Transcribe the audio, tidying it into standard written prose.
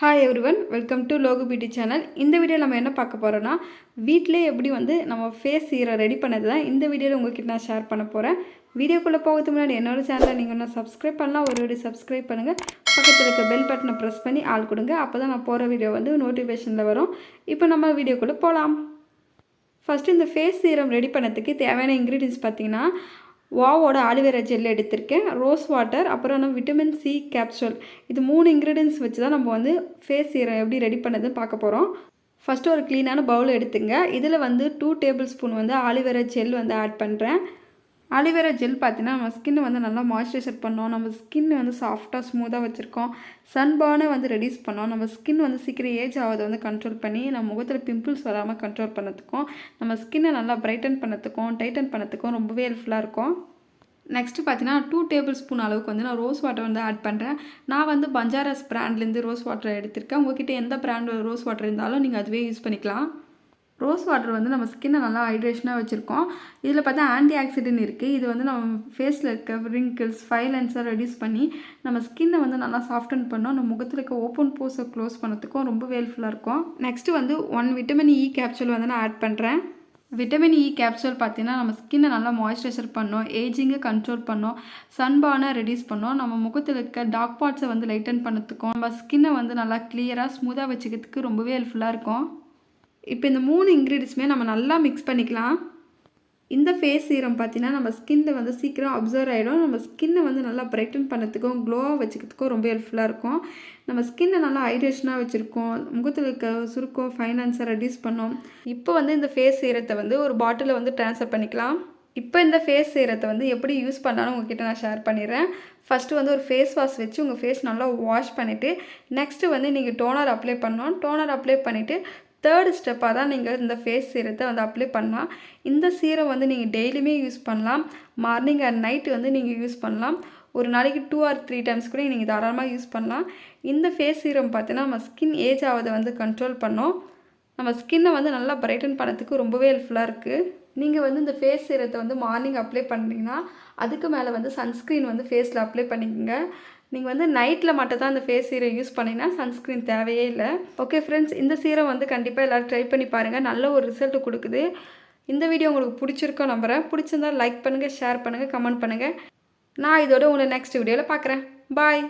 Hi everyone, welcome to Logu beauty channel. இந்த வீடியோவில் நம்ம என்ன பார்க்க போகிறோன்னா, வீட்டிலே எப்படி நம்ம ஃபேஸ் சீரம் ரெடி பண்ணது தான் இந்த வீடியோவில் உங்கள்கிட்ட நான் ஷேர் பண்ண போகிறேன். வீடியோக்குள்ளே போகிறதுக்கு முன்னாடி என்னோடய சேனலை நீங்கள் இன்னும் சப்ஸ்கிரைப் பண்ணலாம், ஒரு வீடியோ சப்ஸ்கிரைப் பண்ணுங்கள். பக்கத்தில் இருக்க பெல் பட்டனை ப்ரெஸ் பண்ணி ஆள் கொடுங்க. அப்போ தான் நான் போகிற வீடியோ நோட்டிஃபிகேஷனில் வரும். இப்போ நம்ம வீடியோக்குள்ளே போகலாம். ஃபஸ்ட்டு இந்த ஃபேஸ் சீரம் ரெடி பண்ணதுக்கு தேவையான இன்க்ரீடியன்ஸ் பார்த்திங்கன்னா, வாவோட ஆலிவேரா ஜெல் எடுத்திருக்கேன், ரோஸ் வாட்டர், அப்புறம் விட்டமின் சி கேப்சூல். இது 3 இன்க்ரீடியன்ஸ் வச்சு தான் நம்ம ஃபேஸ் சீரம் எப்படி ரெடி பண்ணதுன்னு பார்க்க போகிறோம். ஃபஸ்ட்டு ஒரு க்ளீனான பவுல் எடுத்துங்க. இதில் 2 tablespoon aloe vera gel add பண்ணுறேன். ஆலிவேரா ஜெல் பார்த்தீங்கன்னா நம்ம ஸ்கின்னை நல்லா மாய்ஸ்சரைசர் பண்ணோம், நம்ம ஸ்கின் சாஃப்டாக ஸ்மூத்தாக வச்சுருக்கோம், சன்பர்னை ரெடியூஸ் பண்ணோம், நம்ம ஸ்கின் சீக்கிரம் ஏஜ் ஆகுதை கண்ட்ரோல் பண்ணி நம்ம முகத்தில் பிம்பிள்ஸ் வராமல் கண்ட்ரோல் பண்ணதுக்கும், நம்ம ஸ்கின்னை நல்லா பிரைட்டன் பண்ணதுக்கும் டைட்டன் பண்ணதுக்கும் ரொம்பவே ஹெல்ப்ஃபுல்லாக இருக்கும். நெக்ஸ்ட்டு பார்த்தீங்கன்னா 2 டேபிள் ஸ்பூன் அளவுக்கு நான் ரோஸ் வாட்டர் ஆட் பண்ணுறேன். நான் பஞ்சாரஸ் பிராண்ட்லேருந்து ரோஸ் வாட்டர் எடுத்திருக்கேன். உங்கள்கிட்ட எந்த பிராண்ட் ரோஸ் வாட்டர் இருந்தாலும் நீங்கள் அதுவே யூஸ் பண்ணிக்கலாம். ரோஸ் வாட்டர் நம்ம ஸ்கின்னை நல்லா ஹைட்ரேஷனாக வச்சுருக்கோம். இதில் பார்த்தா ஆன்டி ஆக்சிடென்ட் இருக்குது. இது நம்ம ஃபேஸில் இருக்க ரிங்கிள்ஸ் ஃபைலன்ஸை ரெடியூஸ் பண்ணி நம்ம ஸ்கின்னை நல்லா சாஃப்டன் பண்ணோம், நம்ம முகத்தில் இருக்க ஓப்பன் போஸை க்ளோஸ் பண்ணதுக்கும் ரொம்ப ஹெல்ப்ஃபுல்லாக இருக்கும். நெக்ஸ்ட்டு 1 விட்டமின் இ கேப்சூல் நான் ஆட் பண்ணுறேன். விட்டமின் இ கேப்சூல் பார்த்தீங்கன்னா நம்ம ஸ்கின்னை நல்லா மாய்ஸ்சரைசர் பண்ணோம், ஏஜிங்கை கண்ட்ரோல் பண்ணோம், சன்பர்னை ரெடியூஸ் பண்ணோம், நம்ம முகத்தில் இருக்க டார்க் பார்ட்ஸை லைட்டன் பண்ணதுக்கும், நம்ம ஸ்கின்னை நல்லா கிளியராக ஸ்மூத்தாக வச்சுக்கிறதுக்கு ரொம்பவே ஹெல்ப்ஃபுல்லாக இருக்கும். இப்போ இந்த 3 இன்க்ரீடியன்ஸுமே நம்ம நல்லா மிக்ஸ் பண்ணிக்கலாம். இந்த ஃபேஸ் சீரம் பார்த்தீங்கன்னா நம்ம ஸ்கின்னில் சீக்கிரம் அப்சர்வ் ஆகிடும், நம்ம ஸ்கின்னை நல்லா பிரைட்டன் பண்ணதுக்கும் க்ளோவாக வச்சுக்கிறதுக்கும் ரொம்ப ஹெல்ப்ஃபுல்லாக இருக்கும். நம்ம ஸ்கின்னை நல்லா ஹைட்ரேஷனாக வச்சுருக்கோம், முகத்தில் இருக்க சுருக்கம் ஃபைனான்ஸை ரெடியூஸ் பண்ணோம். இப்போ இந்த ஃபேஸ் சீரத்தை ஒரு பாட்டிலில் ட்ரான்ஸ்ஃபர் பண்ணிக்கலாம். இப்போ இந்த ஃபேஸ் சீரத்தை எப்படி யூஸ் பண்ணாலும் உங்கள்கிட்ட நான் ஷேர் பண்ணிடுறேன். ஃபஸ்ட்டு ஒரு ஃபேஸ் வாஷ் வச்சு உங்கள் ஃபேஸ் நல்லா வாஷ் பண்ணிவிட்டு, நெக்ஸ்ட்டு நீங்கள் டோனர் அப்ளை பண்ணணும். டோனர் அப்ளை பண்ணிவிட்டு 3rd ஸ்டெப்பாக தான் நீங்கள் இந்த ஃபேஸ் சீரத்தை அப்ளை பண்ணலாம். இந்த சீரம் நீங்கள் டெய்லியுமே யூஸ் பண்ணலாம், மார்னிங் அண்ட் நைட்டு நீங்கள் யூஸ் பண்ணலாம். ஒரு நாளைக்கு 2 or 3 டைம்ஸ் கூட நீங்கள் தாராளமாக யூஸ் பண்ணலாம். இந்த ஃபேஸ் சீரம் பார்த்தீங்கன்னா நம்ம ஸ்கின் ஏஜ் ஆவதை கண்ட்ரோல் பண்ணோம், நம்ம ஸ்கின்னை நல்லா பிரைட்டன் பண்ணதுக்கு ரொம்பவே ஹெல்ப்ஃபுல்லாக இருக்குது. நீங்கள் இந்த ஃபேஸ் சீரத்தை மார்னிங் அப்ளை பண்ணிங்கன்னா அதுக்கு மேலே சன்ஸ்க்ரீன் ஃபேஸில் அப்ளை பண்ணிக்கோங்க. நீங்கள் நைட்டில் மட்டும் தான் இந்த ஃபேஸ் சீரம் யூஸ் பண்ணிங்கன்னா சன்ஸ்க்ரீன் தேவையே இல்லை. ஓகே ஃப்ரெண்ட்ஸ், இந்த சீரம் கண்டிப்பாக எல்லோரும் ட்ரை பண்ணி பாருங்கள், நல்ல ஒரு ரிசல்ட் கொடுக்குது. இந்த வீடியோ உங்களுக்கு பிடிச்சிருக்கோம் நம்புகிறேன். பிடிச்சிருந்தால் லைக் பண்ணுங்கள், ஷேர் பண்ணுங்கள், கமெண்ட் பண்ணுங்கள். நான் இதோட உங்களை நெக்ஸ்ட் வீடியோவில் பார்க்குறேன். பாய்.